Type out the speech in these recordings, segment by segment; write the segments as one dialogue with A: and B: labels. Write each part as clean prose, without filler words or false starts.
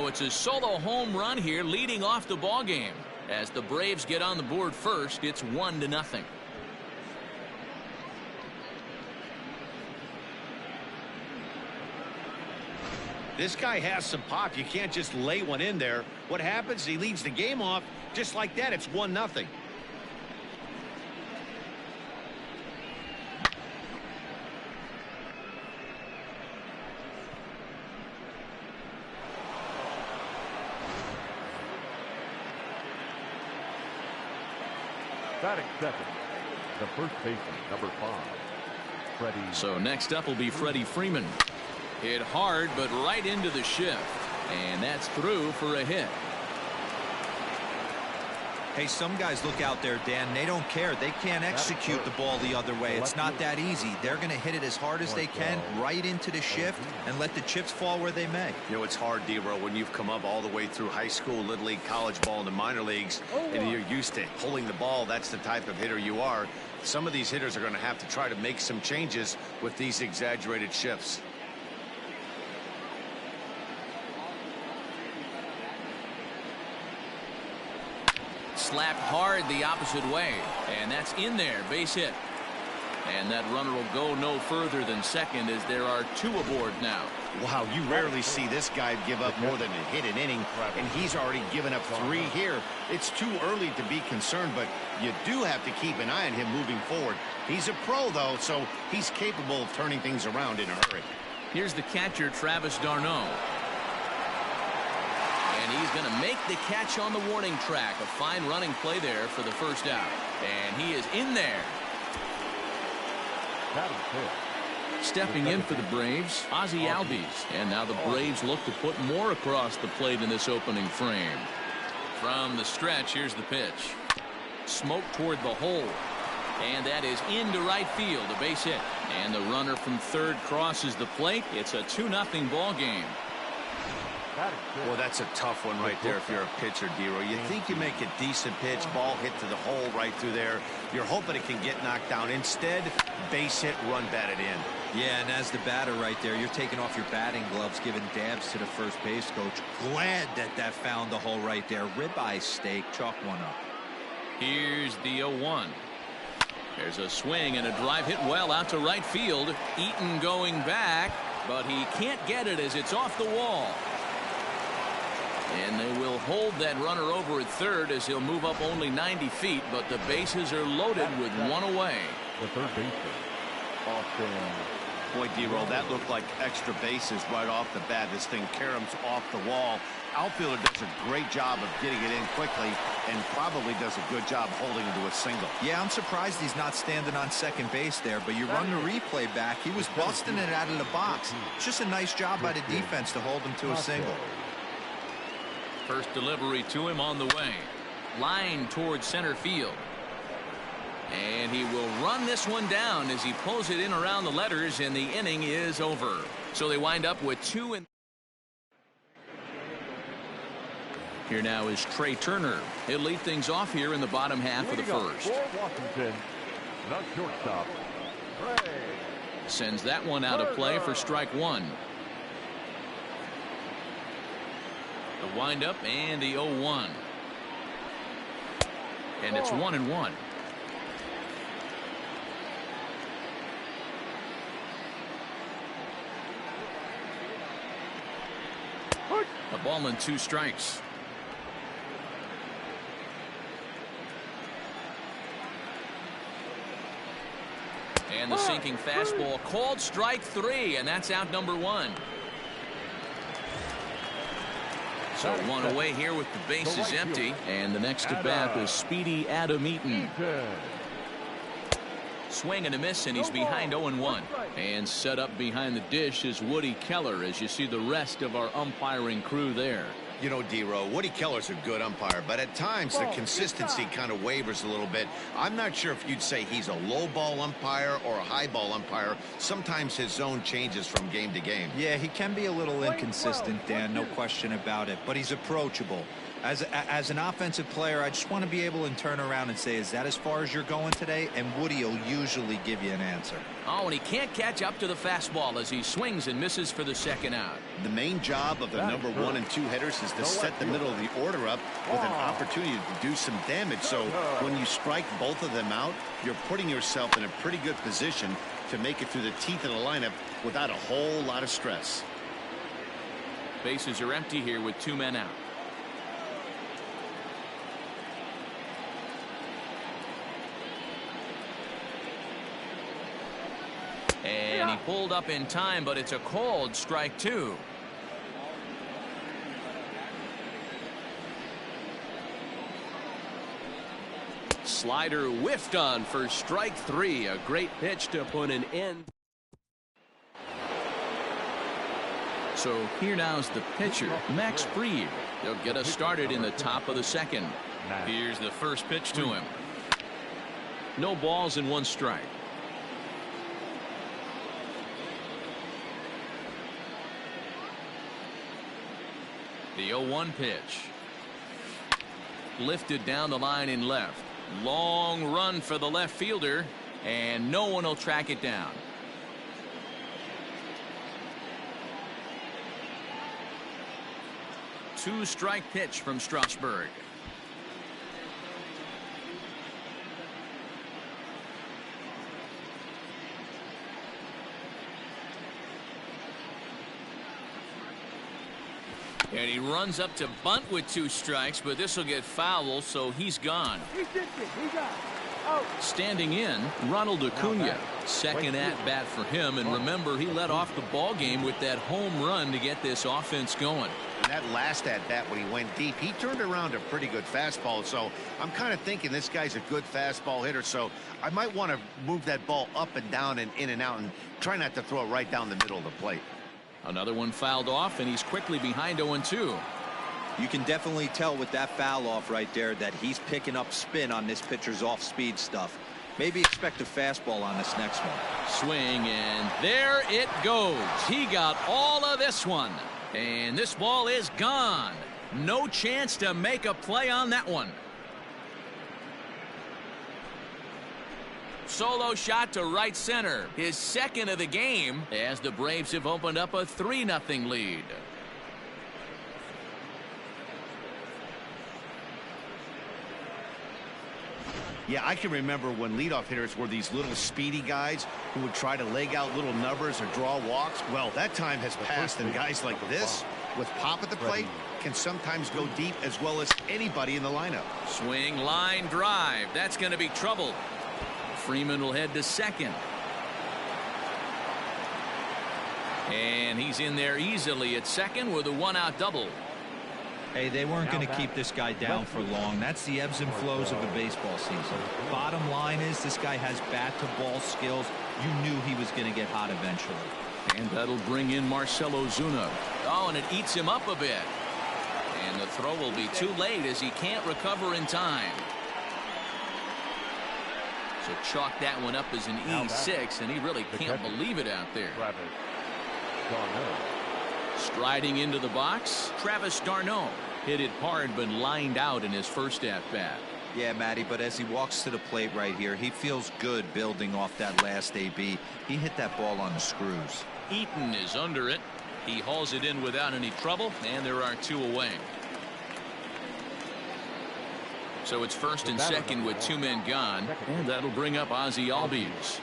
A: So it's a solo home run here leading off the ball game. As the Braves get on the board first, it's 1-0.
B: This guy has some pop. You can't just lay one in there. What happens? He leads the game off just like that. It's 1-0.
C: Batting second, the first baseman, number 5, Freddie.
A: So next up will be Freddie Freeman. Hit hard, but right into the shift. And that's through for a hit.
D: Hey, some guys look out there, Dan. They don't care. They can't execute the ball the other way. It's not that easy. They're going to hit it as hard as they can right into the shift and let the chips fall where they may.
B: You know, it's hard, D-Row, when you've come up all the way through high school, little league, college ball, and the minor leagues, and you're used to pulling the ball. That's the type of hitter you are. Some of these hitters are going to have to try to make some changes with these exaggerated shifts.
A: Slapped hard the opposite way, and that's in there. Base hit. And that runner will go no further than second as there are 2 aboard now.
B: Wow, you rarely see this guy give up more than a hit an inning, and he's already given up 3 here. It's too early to be concerned, but you do have to keep an eye on him moving forward. He's a pro, though, so he's capable of turning things around in a hurry.
A: Here's the catcher, Travis Darno. And he's going to make the catch on the warning track. A fine running play there for the first out. And he is in there. Stepping in for the Braves, Ozzie Albies. And now the Braves look to put more across the plate in this opening frame. From the stretch, here's the pitch. Smoke toward the hole. And that is into right field, a base hit. And the runner from third crosses the plate. It's a 2-0 ball game.
B: Well, that's a tough one right there if you're a pitcher, D-Row. You think you make a decent pitch, ball hit to the hole right through there. You're hoping it can get knocked down. Instead, base hit, run batted in.
D: Yeah, and as the batter right there, you're taking off your batting gloves, giving dabs to the first base coach. Glad that found the hole right there. Ribeye steak, chalk one up.
A: Here's the 0-1. There's a swing and a drive hit well out to right field. Eaton going back, but he can't get it as it's off the wall. And they will hold that runner over at third as he'll move up only 90 feet, but the bases are loaded with 1 away.
C: The third baseman, Austin.
B: Boy, D-Roll, that looked like extra bases right off the bat. This thing caroms off the wall. Outfielder does a great job of getting it in quickly and probably does a good job holding it to a single.
D: Yeah, I'm surprised he's not standing on second base there, but you run the replay back. He was busting it out of the box. It's just a nice job by the defense to hold him to a single.
A: First delivery to him on the way. Line towards center field. And he will run this one down as he pulls it in around the letters, and the inning is over. So they wind up with 2 and here now is Trey Turner. He'll lead things off here in the bottom half of the first.
C: For Washington, the shortstop, Trey.
A: Sends that one out of play for strike 1. The windup and the 0-1. And it's 1-1. A ball and 2 strikes. And the sinking fastball called strike 3, and that's out number 1. So 1 away here with the bases empty, and the next at bat is speedy Adam Eaton. Swing and a miss, and he's behind 0-1. And set up behind the dish is Woody Keller as you see the rest of our umpiring crew there.
B: You know, D-Row, Woody Keller's a good umpire, but at times the consistency kind of wavers a little bit. I'm not sure if you'd say he's a low ball umpire or a high ball umpire. Sometimes his zone changes from game to game.
D: Yeah, he can be a little inconsistent, Dan, no question about it, but he's approachable. As an offensive player, I just want to be able to turn around and say, is that as far as you're going today? And Woody will usually give you an answer.
A: Oh, and he can't catch up to the fastball as he swings and misses for the second out.
B: The main job of the number 1 and 2 hitters is to set the middle of the order up with an opportunity to do some damage. So when you strike both of them out, you're putting yourself in a pretty good position to make it through the teeth of the lineup without a whole lot of stress.
A: Bases are empty here with 2 men out. And he pulled up in time, but it's a called strike 2. Slider whiffed on for strike 3. A great pitch to put an end. So here now's the pitcher, Max Fried. They'll get us started in the top of the second. Here's the first pitch to him. No balls and 1 strike. The 0-1 pitch. Lifted down the line in left. Long run for the left fielder, and no one will track it down. Two-strike pitch from Strasburg. And he runs up to bunt with 2 strikes, but this will get foul, so he's gone. Standing in, Ronald Acuna. Second at bat for him, and remember, he led off the ball game with that home run to get this offense going.
B: And that last at bat when he went deep, he turned around a pretty good fastball. So I'm kind of thinking this guy's a good fastball hitter, so I might want to move that ball up and down and in and out and try not to throw it right down the middle of the plate.
A: Another one fouled off, and he's quickly behind 0-2.
D: You can definitely tell with that foul off right there that he's picking up spin on this pitcher's off-speed stuff. Maybe expect a fastball on this next one.
A: Swing, and there it goes. He got all of this one. And this ball is gone. No chance to make a play on that one. Solo shot to right center. His second of the game as the Braves have opened up a 3-0 lead.
B: Yeah, I can remember when leadoff hitters were these little speedy guys who would try to leg out little numbers or draw walks. Well, that time has passed, and guys like this with pop at the plate can sometimes go deep as well as anybody in the lineup.
A: Swing, line drive. That's going to be trouble. Freeman will head to second. And he's in there easily at second with a 1-out double.
D: Hey, they weren't going to keep this guy down for long. That's the ebbs and flows of a baseball season. Bottom line is this guy has bat-to-ball skills. You knew he was going to get hot eventually.
A: And that'll bring in Marcell Ozuna. Oh, and it eats him up a bit. And the throw will be too late as he can't recover in time. So chalk that one up as an E6, and he really can't believe it out there. Striding into the box, Travis Darno hit it hard but lined out in his first at-bat.
D: Yeah, Matty, but as he walks to the plate right here, he feels good building off that last AB. He hit that ball on the screws.
A: Eaton is under it. He hauls it in without any trouble, and there are 2 away. So it's first and second with 2 men gone, and that'll bring up Ozzie Albies.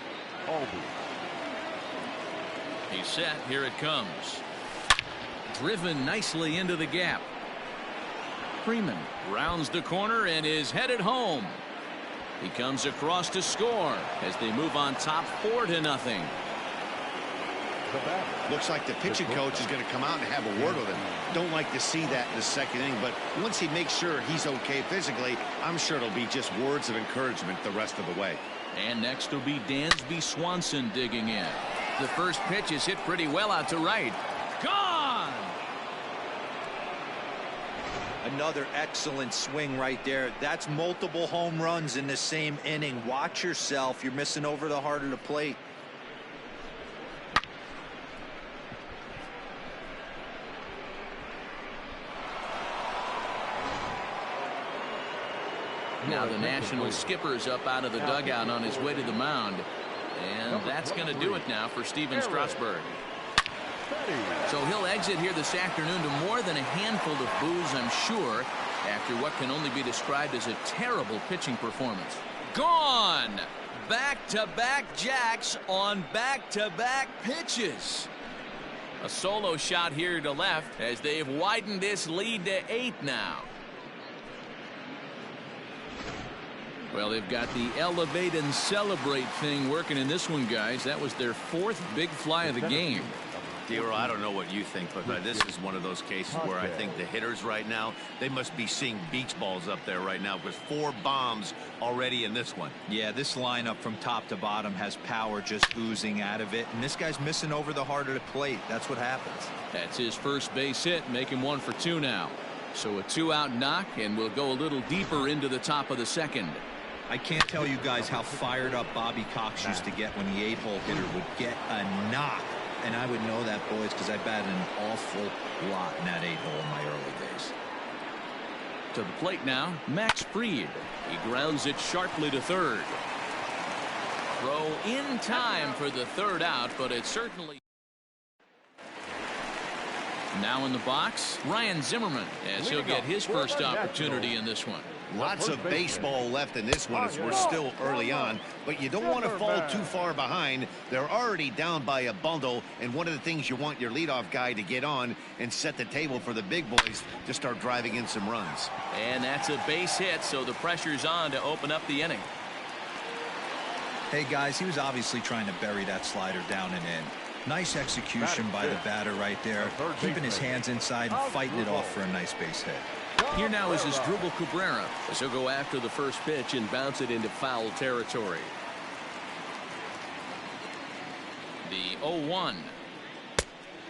A: He's set. Here it comes. Driven nicely into the gap. Freeman rounds the corner and is headed home. He comes across to score as they move on top 4-0.
B: Looks like the pitching coach is going to come out and have a word with him. Don't like to see that in the second inning, but once he makes sure he's okay physically, I'm sure it'll be just words of encouragement the rest of the way.
A: And next will be Dansby Swanson digging in. The first pitch is hit pretty well out to right. Gone!
D: Another excellent swing right there. That's multiple home runs in the same inning. Watch yourself. You're missing over the heart of the plate.
A: Now the National skipper's up out of the dugout on his way to the mound. And that's going to do it now for Steven Strasburg. So he'll exit here this afternoon to more than a handful of boos, I'm sure, after what can only be described as a terrible pitching performance. Gone! Back-to-back jacks on back-to-back pitches. A solo shot here to left as they've widened this lead to 8 now. Well, they've got the elevate and celebrate thing working in this one, guys. That was their 4th big fly of the game.
B: Dero, I don't know what you think, but this is one of those cases where I think the hitters right now, they must be seeing beach balls up there right now with 4 bombs already in this one.
D: Yeah, this lineup from top to bottom has power just oozing out of it, and this guy's missing over the heart of the plate. That's what happens.
A: That's his first base hit, making 1 for 2 now. So a 2-out knock, and we'll go a little deeper into the top of the second.
D: I can't tell you guys how fired up Bobby Cox used to get when the 8-hole hitter would get a knock. And I would know that, boys, because I batted an awful lot in that 8-hole in my early days.
A: To the plate now, Max Fried. He grounds it sharply to third. Throw in time for the 3rd out, but it certainly. Now in the box, Ryan Zimmerman, as he'll get his first opportunity in this one.
B: Lots of baseball left in this one as we're still early on, but you don't want to fall too far behind. They're already down by a bundle, and one of the things you want your leadoff guy to get on and set the table for the big boys to start driving in some runs.
A: And that's a base hit, so the pressure's on to open up the inning.
D: Hey, guys, he was obviously trying to bury that slider down and in. Nice execution by the batter right there, keeping his hands inside and fighting it off for a nice base hit.
A: Here now is Asdrubal Cabrera, as he'll go after the first pitch and bounce it into foul territory. The 0-1.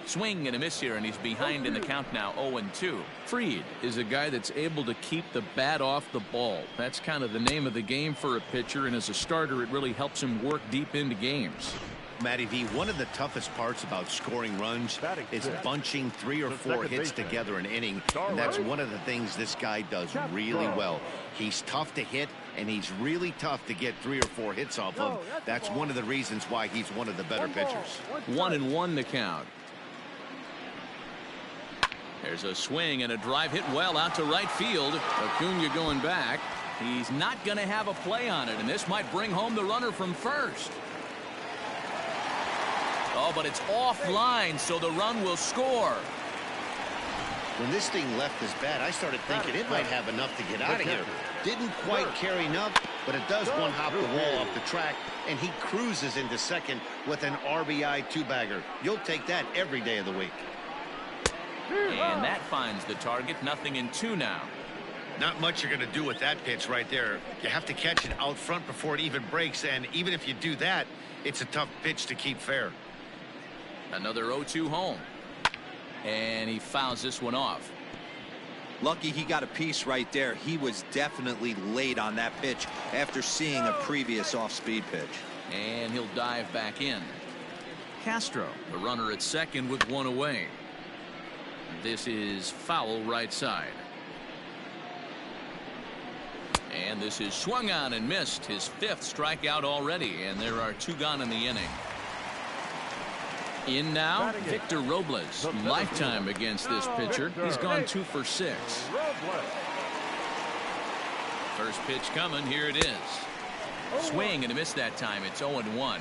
A: Swing and a miss here, and he's behind in the count now, 0-2. Fried is a guy that's able to keep the bat off the ball. That's kind of the name of the game for a pitcher, and as a starter, it really helps him work deep into games.
B: Matty V, one of the toughest parts about scoring runs is bunching 3 or 4 hits together an inning, and that's one of the things this guy does really well. He's tough to hit, and he's really tough to get 3 or 4 hits off of. That's one of the reasons why he's one of the better pitchers.
A: 1-1 the count. There's a swing and a drive hit well out to right field. Acuna going back. He's not going to have a play on it, and this might bring home the runner from first. Oh, but it's offline, so the run will score.
B: When this thing left his bat, I started thinking it might have enough to get out of here. Didn't quite carry enough, but it does one hop the wall off the track, and he cruises into second with an RBI 2-bagger. You'll take that every day of the week.
A: And that finds the target. 0-2 now.
B: Not much you're going to do with that pitch right there. You have to catch it out front before it even breaks, and even if you do that, it's a tough pitch to keep fair.
A: Another 0-2 home. And he fouls this one off.
D: Lucky he got a piece right there. He was definitely late on that pitch after seeing a previous off-speed pitch.
A: And he'll dive back in. Castro, the runner at second with 1 away. This is foul right side. And this is swung on and missed. His 5th strikeout already, and there are 2 gone in the inning. In now, Victor Robles. Lifetime against this pitcher. He's gone 2 for 6. First pitch coming. Here it is. Swing and a miss that time. It's 0-1.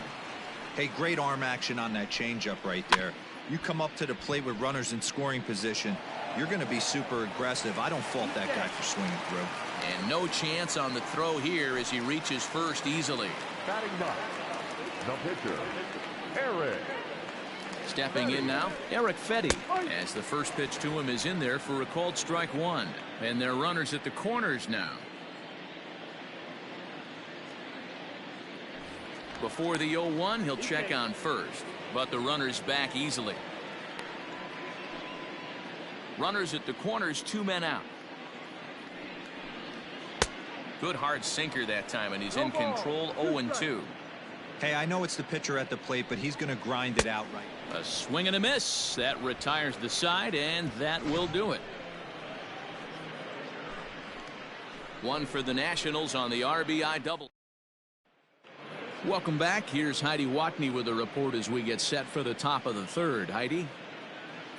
D: Hey, great arm action on that changeup right there. You come up to the plate with runners in scoring position, you're going to be super aggressive. I don't fault that guy for swinging through.
A: And no chance on the throw here as he reaches first easily.
C: Batting ninth, the pitcher, Eric.
A: Stepping in now, Eric Fetty, as the first pitch to him is in there for a called strike 1. And they're runners at the corners now. Before the 0-1, he'll check on first, but the runner's back easily. Runners at the corners, 2 men out. Good hard sinker that time, and he's in control. 0-2.
D: Hey, I know it's the pitcher at the plate, but he's going to grind it out right.
A: A swing and a miss. That retires the side, and that will do it. 1 for the Nationals on the RBI double. Welcome back. Here's Heidi Watney with a report as we get set for the top of the 3rd. Heidi?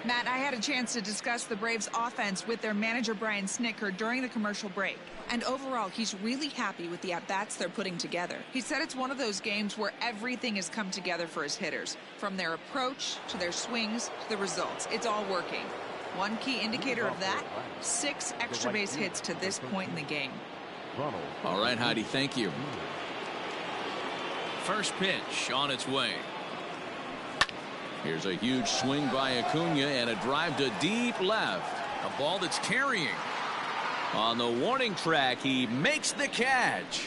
E: Matt, I had a chance to discuss the Braves offense with their manager Brian Snitker during the commercial break. And overall, he's really happy with the at-bats they're putting together. He said it's one of those games where everything has come together for his hitters. From their approach, to their swings, to the results. It's all working. One key indicator of that, 6 extra base hits to this point in the game.
A: All right, Heidi, thank you. First pitch on its way. Here's a huge swing by Acuna and a drive to deep left. A ball that's carrying. On the warning track, he makes the catch.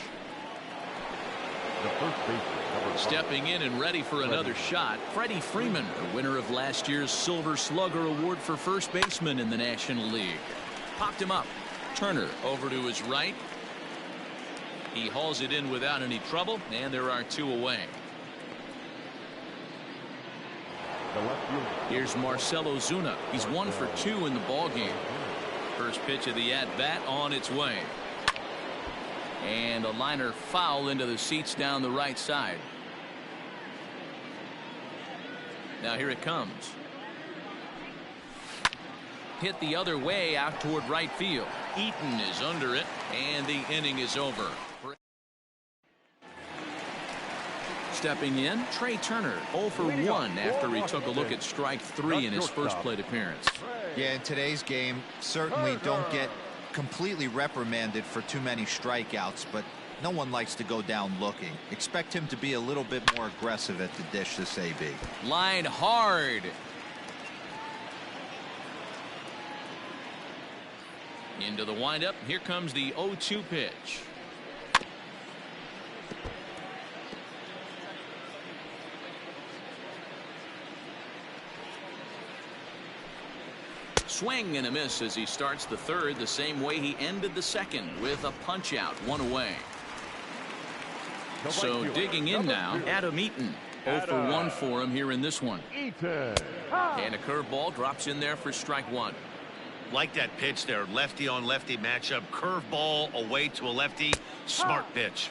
C: The first baseman,
A: Stepping in and ready for another shot, Freddie Freeman, a winner of last year's Silver Slugger Award for first baseman in the National League. Popped him up. Turner over to his right. He hauls it in without any trouble, and there are 2 away. Here's Marcell Ozuna. He's 1 for 2 in the ballgame. First pitch of the at-bat on its way. And a liner foul into the seats down the right side. Now here it comes. Hit the other way out toward right field. Eaton is under it, and the inning is over. Stepping in, Trey Turner, 0 for 1 after he took a look at strike 3 in his first plate appearance.
D: Yeah, in today's game, certainly don't get completely reprimanded for too many strikeouts, but no one likes to go down looking. Expect him to be a little bit more aggressive at the dish this AB.
A: Line hard. Into the windup. Here comes the 0-2 pitch. Swing and a miss as he starts the third the same way he ended the second with a punch out, 1 away. So digging in now, Adam Eaton. 0 for 1 for him here in this one. And a curveball drops in there for strike 1.
B: Like that pitch there, lefty on lefty matchup, curveball away to a lefty, smart pitch.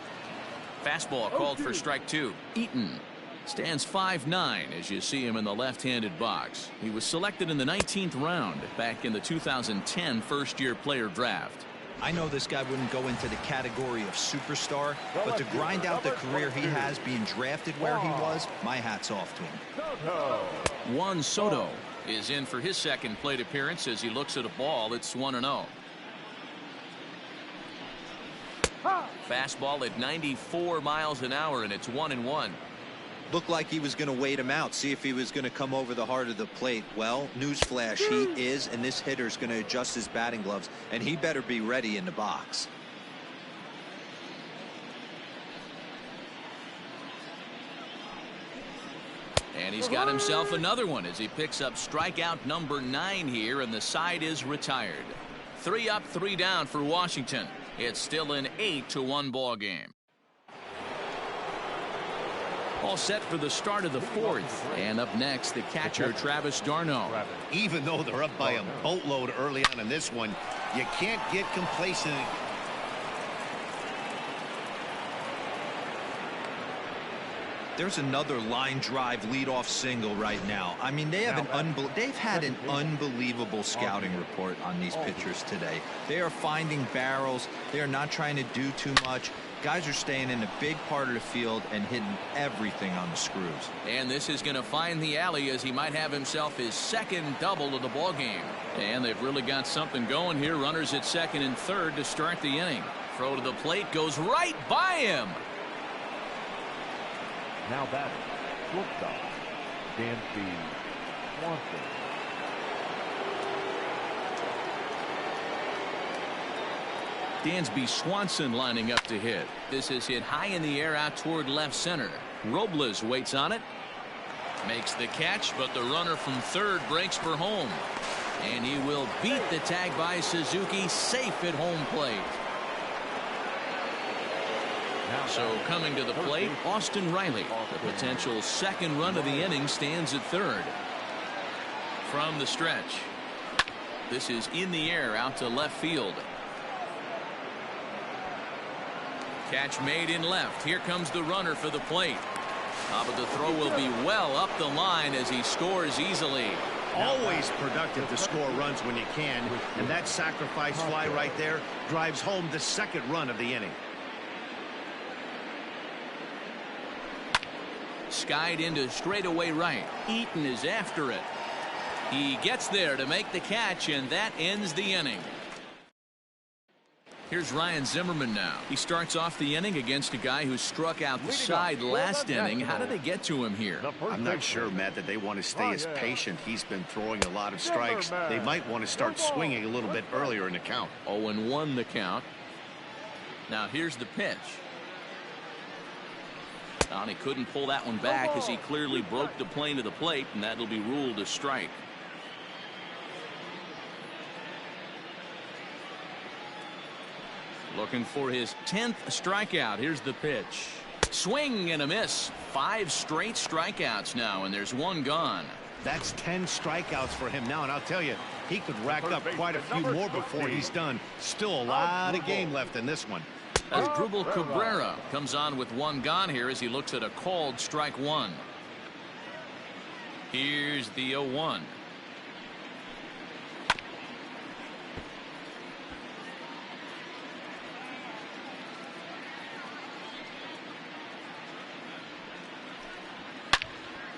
A: Fastball called for strike 2. Eaton stands 5'9" as you see him in the left-handed box. He was selected in the 19th round back in the 2010 first-year player draft.
D: I know this guy wouldn't go into the category of superstar, but to grind out the career he has being drafted where he was, my hat's off to him.
A: Juan Soto is in for his second plate appearance as he looks at a ball. It's 1-0. Fastball at 94 miles an hour, and it's 1-1.
D: Looked like he was going to wait him out, see if he was going to come over the heart of the plate. Well, newsflash, he is, and this hitter's going to adjust his batting gloves, and he better be ready in the box.
A: And he's got himself another one as he picks up strikeout number 9 here, and the side is retired. 3 up, 3 down for Washington. It's still an 8-1 ball game. All set for the start of the 4th. And up next, the catcher, Travis Darno.
B: Even though they're up by a boatload early on in this one, you can't get complacent.
D: There's another line drive leadoff single right now. I mean, they've had an unbelievable scouting report on these pitchers today. They are finding barrels. They are not trying to do too much. Guys are staying in a big part of the field and hitting everything on the screws.
A: And this is going to find the alley as he might have himself his second double of the ball game. And they've really got something going here. Runners at second and third to start the inning. Throw to the plate goes right by him.
C: Now batting, shortstop, Dansby Swanson.
A: Dansby Swanson lining up to hit. This is hit high in the air out toward left center. Robles waits on it. Makes the catch, but the runner from third breaks for home. And he will beat the tag by Suzuki, safe at home plate. So coming to the plate, Austin Riley. The potential second run of the inning stands at third. From the stretch. This is in the air out to left field. Catch made in left. Here comes the runner for the plate. But the throw will be well up the line as he scores easily.
B: always productive to score runs when you can, and that sacrifice fly right there drives home the second run of the inning.
A: Skied into straightaway right. Eaton is after it. He gets there to make the catch, and that ends the inning. Here's Ryan Zimmerman now. He starts off the inning against a guy who struck out the side last inning. How did they get to him here?
B: I'm not sure, Matt, that they want to stay as patient. He's been throwing a lot of strikes. They might want to start swinging a little bit earlier in the count.
A: 0-1 the count. Now here's the pitch. And he couldn't pull that one back as he clearly broke the plane to the plate, and that'll be ruled a strike. Looking for his 10th strikeout. Here's the pitch. Swing and a miss. 5 straight strikeouts now, and there's 1 gone.
B: That's 10 strikeouts for him now, and I'll tell you, he could rack up quite a few more before he's done. Still a lot of game left in this one.
A: Asdrubal Cabrera comes on with 1 gone here as he looks at a called strike 1. Here's the 0-1.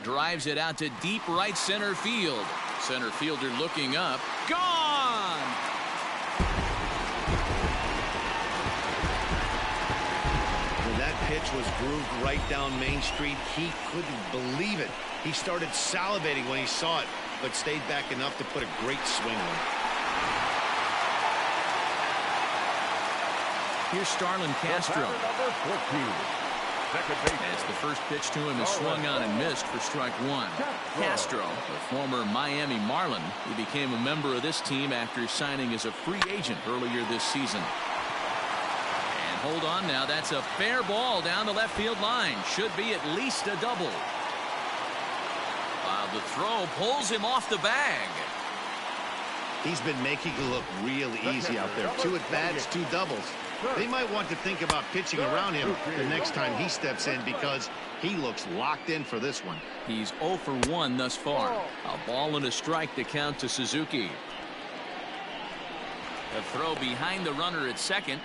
A: Drives it out to deep right center field. Center fielder looking up. Gone!
B: When that pitch was grooved right down Main Street, he couldn't believe it. He started salivating when he saw it, but stayed back enough to put a great swing on it.
A: Here's Starlin Castro. As the first pitch to him is swung on and missed for strike 1. Castro, a former Miami Marlin, he became a member of this team after signing as a free agent earlier this season. And hold on now, that's a fair ball down the left field line. Should be at least a double. While the throw pulls him off the bag.
B: He's been making it look real easy out there. 2 at-bats, 2 doubles. They might want to think about pitching around him the next time he steps in because he looks locked in for this one.
A: He's 0 for 1 thus far. A ball and a strike to count to Suzuki. A throw behind the runner at second.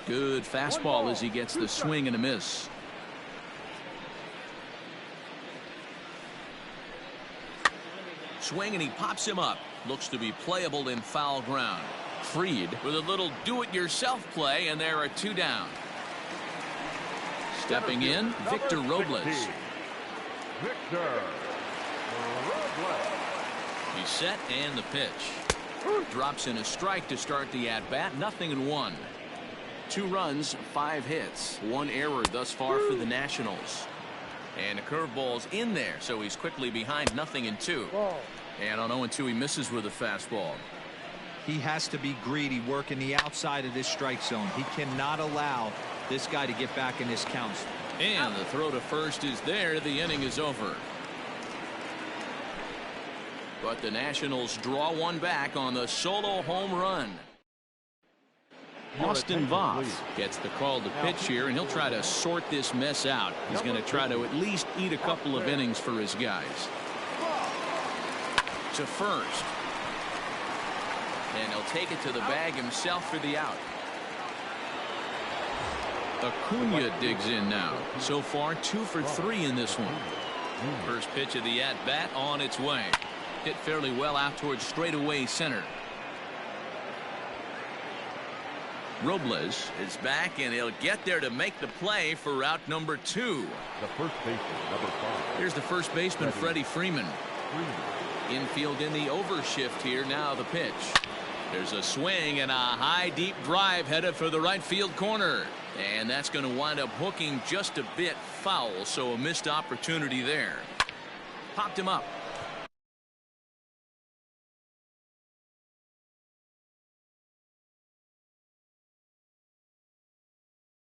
A: Good fastball as he gets the swing and a miss. Swing and he pops him up. Looks to be playable in foul ground. Freed with a little do-it-yourself play, and there are 2 down. Stepping in, Victor Robles. He's set and the pitch. Drops in a strike to start the at-bat. 0-1. 2 runs, 5 hits, 1 error thus far for the Nationals. And a curveball's in there, so he's quickly behind 0-2. And on 0-2, he misses with a fastball.
D: He has to be greedy, working the outside of this strike zone. He cannot allow this guy to get back in this count.
A: And the throw to first is there. The inning is over. But the Nationals draw 1 back on the solo home run. Austin Voth gets the call to pitch here, and he'll try to sort this mess out. He's going to try to at least eat a couple of innings for his guys. To first. And he'll take it to the bag himself for the out. Acuna digs in now. So far 2 for 3 in this one. First pitch of the at-bat on its way. Hit fairly well out towards straightaway center. Robles is back, and he'll get there to make the play for route number 2.
C: The first baseman, number 5.
A: Here's the first baseman, Freddie Freeman. Infield in the overshift here. Now the pitch. There's a swing and a high deep drive headed for the right field corner. And that's going to wind up hooking just a bit foul, so a missed opportunity there. Popped him up.